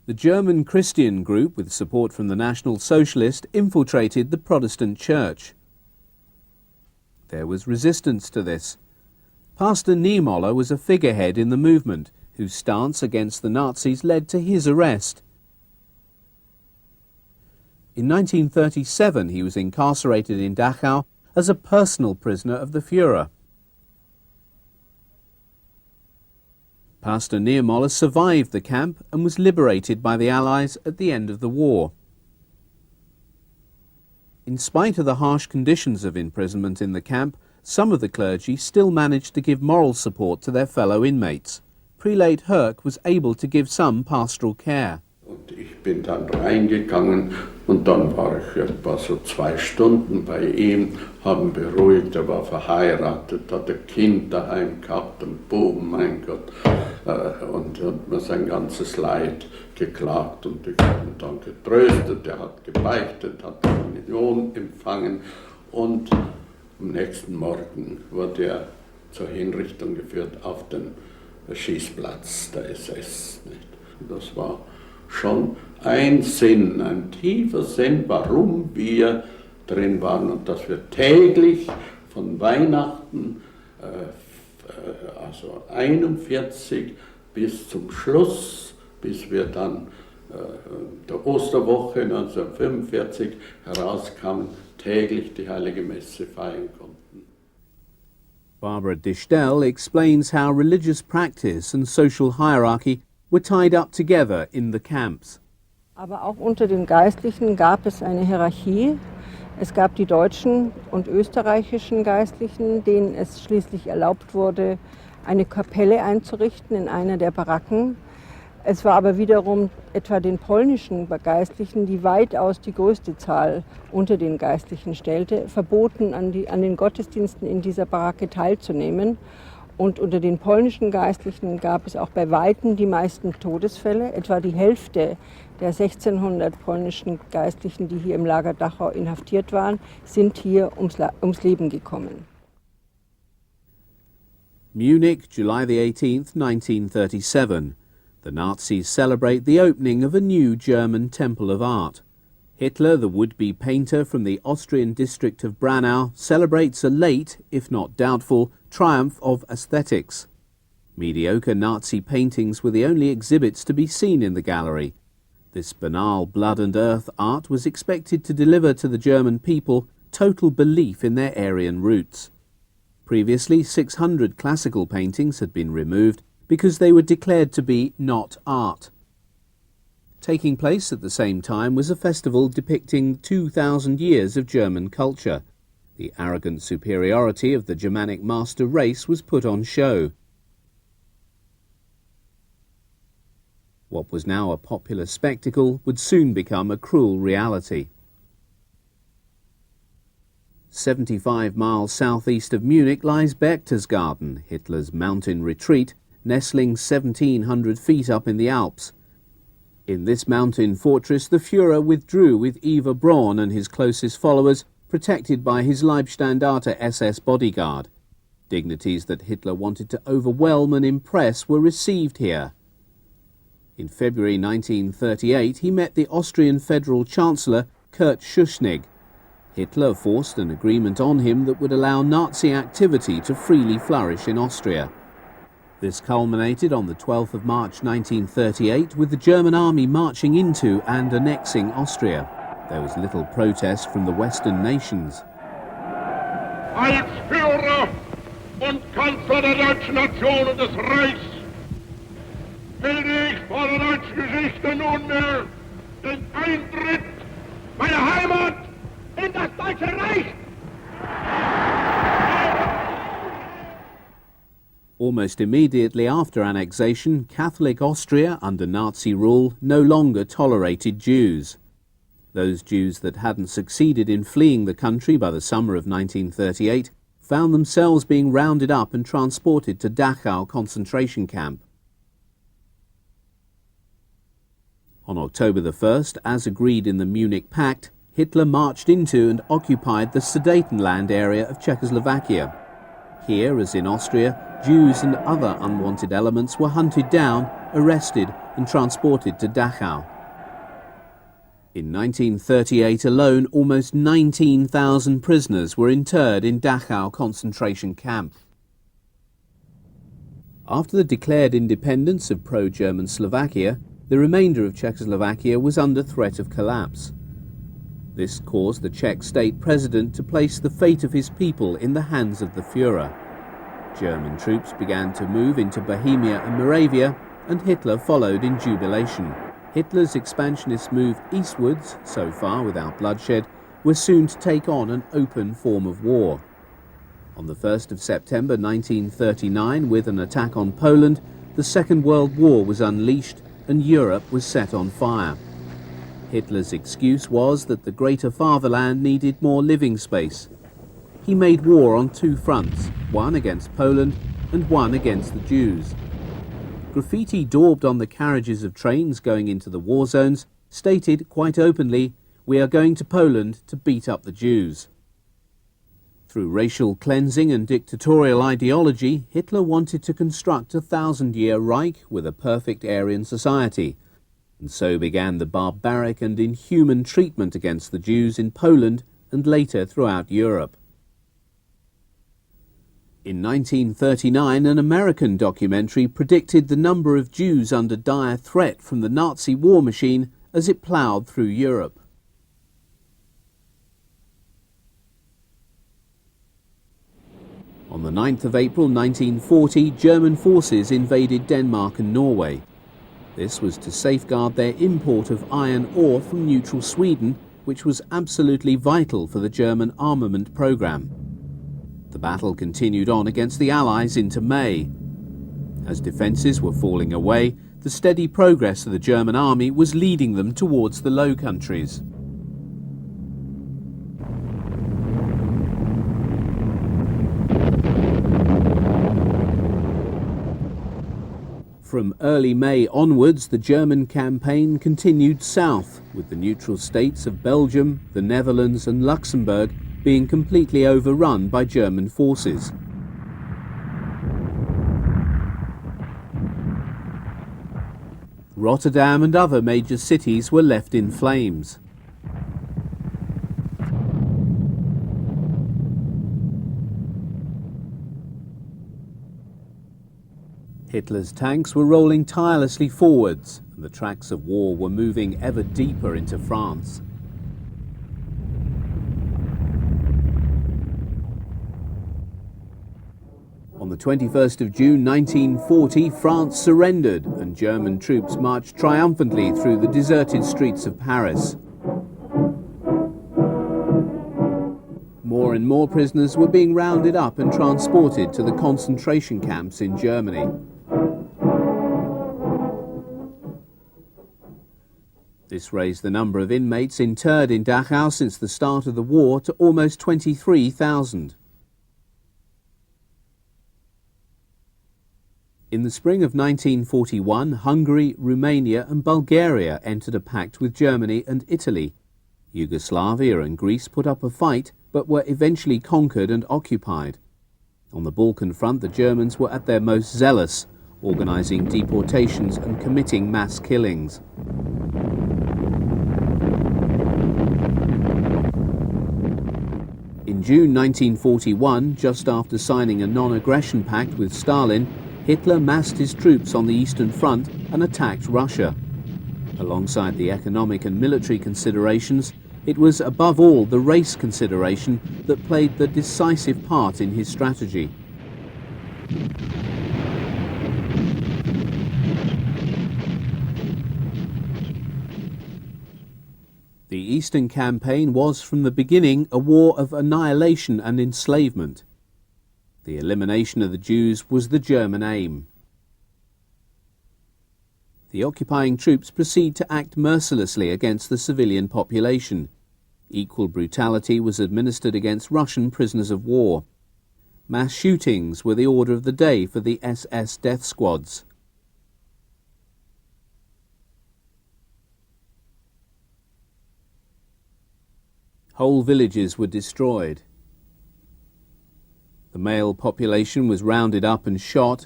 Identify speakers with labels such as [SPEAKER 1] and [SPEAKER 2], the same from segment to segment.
[SPEAKER 1] The German Christian group, with support from the National Socialist, infiltrated the Protestant church. There was resistance to this. Pastor Niemöller was a figurehead in the movement, whose stance against the Nazis led to his arrest. In 1937 he was incarcerated in Dachau as a personal prisoner of the Führer. Pastor Niemöller survived the camp and was liberated by the Allies at the end of the war. In spite of the harsh conditions of imprisonment in the camp, some of the clergy still managed to give moral support to their fellow inmates. Prelate Herk was able to give some pastoral care.
[SPEAKER 2] Und ich bin dann reingegangen und dann war ich etwa so 2 Stunden bei ihm, haben beruhigt, er war verheiratet, hat ein Kind daheim gehabt, einen Buben, mein Gott, und hat mir sein ganzes Leid geklagt und ich habe ihn dann getröstet, er hat gebeichtet, hat die Kommunion empfangen und am nächsten Morgen wurde er zur Hinrichtung geführt auf den Schießplatz der SS. Nicht? Und das war schon ein Sinn, ein tiefer Sinn, warum wir drin waren und dass wir täglich von Weihnachten, also 41 bis zum Schluss, bis wir dann der Osterwoche 1945 herauskamen, täglich die Heilige Messe feiern konnten.
[SPEAKER 1] Barbara Dichtel explains how religious practice and social hierarchy were tied up together in the camps.
[SPEAKER 3] Aber auch unter den Geistlichen gab es eine Hierarchie. Es gab die deutschen und österreichischen Geistlichen, denen es schließlich erlaubt wurde, eine Kapelle einzurichten in einer der Baracken. Es war aber wiederum etwa den polnischen Geistlichen, die weitaus die größte Zahl unter den Geistlichen stellte, verboten, an den Gottesdiensten in dieser Baracke teilzunehmen. Und unter den polnischen Geistlichen gab es auch bei Weitem die meisten Todesfälle. Etwa die Hälfte der 1600 polnischen Geistlichen, die hier im Lager Dachau inhaftiert waren, sind hier ums Leben gekommen.
[SPEAKER 1] Munich, July the 18th, 1937. The Nazis celebrate the opening of a new German temple of art. Hitler, the would-be painter from the Austrian district of Branau, celebrates a late, if not doubtful, triumph of aesthetics. Mediocre Nazi paintings were the only exhibits to be seen in the gallery. This banal blood and earth art was expected to deliver to the German people total belief in their Aryan roots. Previously, 600 classical paintings had been removed because they were declared to be not art. Taking place at the same time was a festival depicting 2,000 years of German culture. The arrogant superiority of the Germanic master race was put on show. What was now a popular spectacle would soon become a cruel reality. 75 miles southeast of Munich lies Berchtesgaden, Hitler's mountain retreat, nestling 1,700 feet up in the Alps. In this mountain fortress the Führer withdrew with Eva Braun and his closest followers, protected by his Leibstandarte SS bodyguard. Dignities that Hitler wanted to overwhelm and impress were received here. In February 1938 he met the Austrian Federal Chancellor Kurt Schuschnigg. Hitler forced an agreement on him that would allow Nazi activity to freely flourish in Austria. This culminated on the 12th of March 1938 with the German army marching into and annexing Austria. There was little protest from the Western nations.
[SPEAKER 4] Als Führer und Kanzler der deutschen Nation und des Reichs bilde ich vor der deutschen Geschichte nunmehr den Eintritt meiner Heimat in das Deutsche Reich.
[SPEAKER 1] Almost immediately after annexation, Catholic Austria, under Nazi rule, no longer tolerated Jews. Those Jews that hadn't succeeded in fleeing the country by the summer of 1938 found themselves being rounded up and transported to Dachau concentration camp. On October the 1st, as agreed in the Munich Pact, Hitler marched into and occupied the Sudetenland area of Czechoslovakia. Here, as in Austria, Jews and other unwanted elements were hunted down, arrested and transported to Dachau. In 1938 alone, almost 19,000 prisoners were interred in Dachau concentration camp. After the declared independence of pro-German Slovakia, the remainder of Czechoslovakia was under threat of collapse. This caused the Czech state president to place the fate of his people in the hands of the Führer. German troops began to move into Bohemia and Moravia, and Hitler followed in jubilation. Hitler's expansionist move eastwards, so far without bloodshed, was soon to take on an open form of war. On the 1st of September 1939, with an attack on Poland, the Second World War was unleashed and Europe was set on fire. Hitler's excuse was that the Greater Fatherland needed more living space. He made war on two fronts, one against Poland and one against the Jews. Graffiti daubed on the carriages of trains going into the war zones stated quite openly, "We are going to Poland to beat up the Jews." Through racial cleansing and dictatorial ideology, Hitler wanted to construct a 1,000-year Reich with a perfect Aryan society, and so began the barbaric and inhuman treatment against the Jews in Poland and later throughout Europe. In 1939, an American documentary predicted the number of Jews under dire threat from the Nazi war machine as it ploughed through Europe. On the 9th of April 1940, German forces invaded Denmark and Norway. This was to safeguard their import of iron ore from neutral Sweden, which was absolutely vital for the German armament programme. The battle continued on against the Allies into May. As defences were falling away, the steady progress of the German army was leading them towards the Low Countries. From early May onwards, the German campaign continued south, with the neutral states of Belgium, the Netherlands and Luxembourg being completely overrun by German forces. Rotterdam and other major cities were left in flames. Hitler's tanks were rolling tirelessly forwards, and the tracks of war were moving ever deeper into France. On the 21st of June 1940, France surrendered and German troops marched triumphantly through the deserted streets of Paris. More and more prisoners were being rounded up and transported to the concentration camps in Germany. This raised the number of inmates interred in Dachau since the start of the war to almost 23,000. In the spring of 1941, Hungary, Romania and Bulgaria entered a pact with Germany and Italy. Yugoslavia and Greece put up a fight, but were eventually conquered and occupied. On the Balkan front, the Germans were at their most zealous, organising deportations and committing mass killings. In June 1941, just after signing a non-aggression pact with Stalin, Hitler massed his troops on the Eastern Front and attacked Russia. Alongside the economic and military considerations, it was above all the race consideration that played the decisive part in his strategy. The Eastern Campaign was from the beginning a war of annihilation and enslavement. The elimination of the Jews was the German aim. The occupying troops proceed to act mercilessly against the civilian population. Equal brutality was administered against Russian prisoners of war. Mass shootings were the order of the day for the SS death squads. Whole villages were destroyed. The male population was rounded up and shot.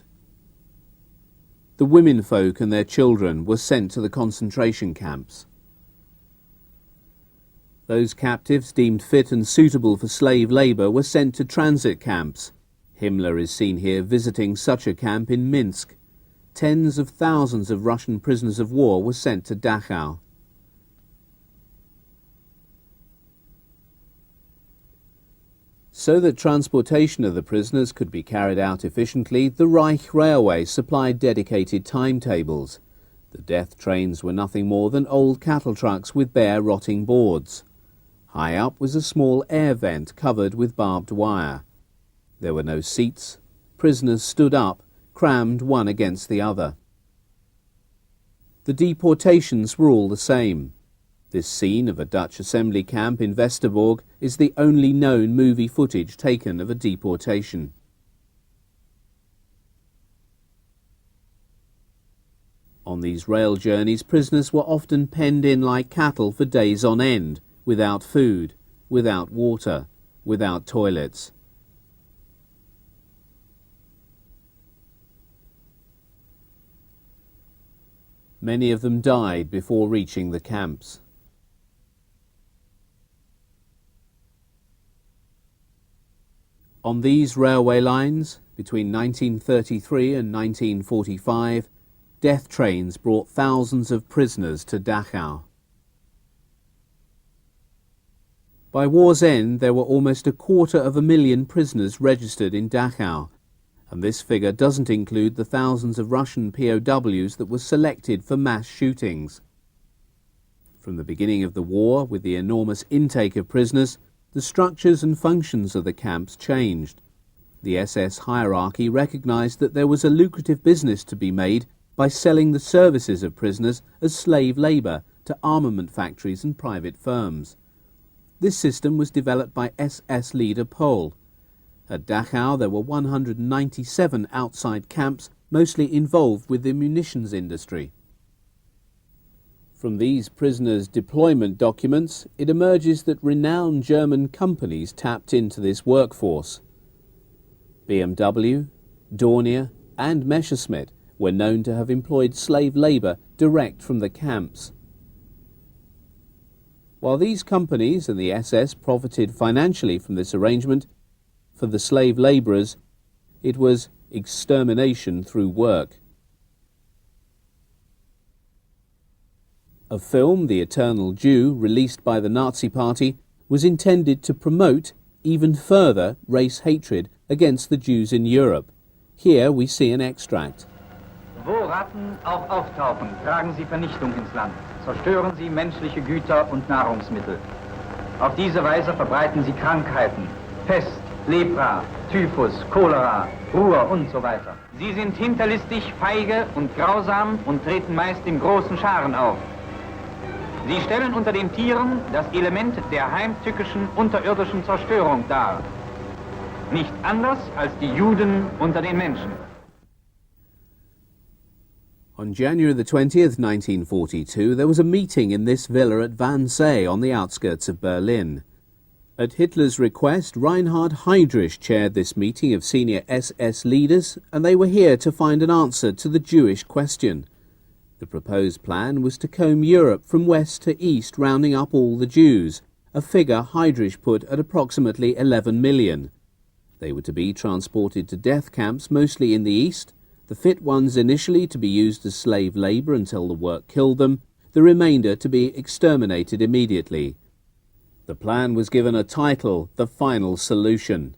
[SPEAKER 1] The women folk and their children were sent to the concentration camps. Those captives deemed fit and suitable for slave labour were sent to transit camps. Himmler is seen here visiting such a camp in Minsk. Tens of thousands of Russian prisoners of war were sent to Dachau. So that transportation of the prisoners could be carried out efficiently, the Reich Railway supplied dedicated timetables. The death trains were nothing more than old cattle trucks with bare rotting boards. High up was a small air vent covered with barbed wire. There were no seats. Prisoners stood up, crammed one against the other. The deportations were all the same. This scene of a Dutch assembly camp in Westerbork is the only known movie footage taken of a deportation. On these rail journeys, prisoners were often penned in like cattle for days on end, without food, without water, without toilets. Many of them died before reaching the camps. On these railway lines, between 1933 and 1945, death trains brought thousands of prisoners to Dachau. By war's end, there were almost 250,000 prisoners registered in Dachau, and this figure doesn't include the thousands of Russian POWs that were selected for mass shootings. From the beginning of the war, with the enormous intake of prisoners, the structures and functions of the camps changed. The SS hierarchy recognized that there was a lucrative business to be made by selling the services of prisoners as slave labor to armament factories and private firms. This system was developed by SS leader Pohl. At Dachau there were 197 outside camps, mostly involved with the munitions industry. From these prisoners' deployment documents, it emerges that renowned German companies tapped into this workforce. BMW, Dornier and Messerschmitt were known to have employed slave labour direct from the camps. While these companies and the SS profited financially from this arrangement, for the slave labourers it was extermination through work. A film, The Eternal Jew, released by the Nazi Party, was intended to promote even further race hatred against the Jews in Europe. Here we see an extract.
[SPEAKER 5] Wo Ratten auch auftauchen, tragen sie Vernichtung ins Land, zerstören sie menschliche Güter und Nahrungsmittel. Auf diese Weise verbreiten sie Krankheiten, Pest, Lepra, Typhus, Cholera, Ruhr und so weiter. Sie sind hinterlistig, feige und grausam und treten meist in großen Scharen auf. Sie stellen unter den Tieren das Element der heimtückischen unterirdischen Zerstörung dar. Nicht anders als die Juden unter den Menschen.
[SPEAKER 1] On January the 20th, 1942, there was a meeting in this villa at Wannsee on the outskirts of Berlin. At Hitler's request, Reinhard Heydrich chaired this meeting of senior SS leaders, and they were here to find an answer to the Jewish question. The proposed plan was to comb Europe from west to east, rounding up all the Jews, a figure Heydrich put at approximately 11 million. They were to be transported to death camps, mostly in the east, the fit ones initially to be used as slave labour until the work killed them, the remainder to be exterminated immediately. The plan was given a title, The Final Solution.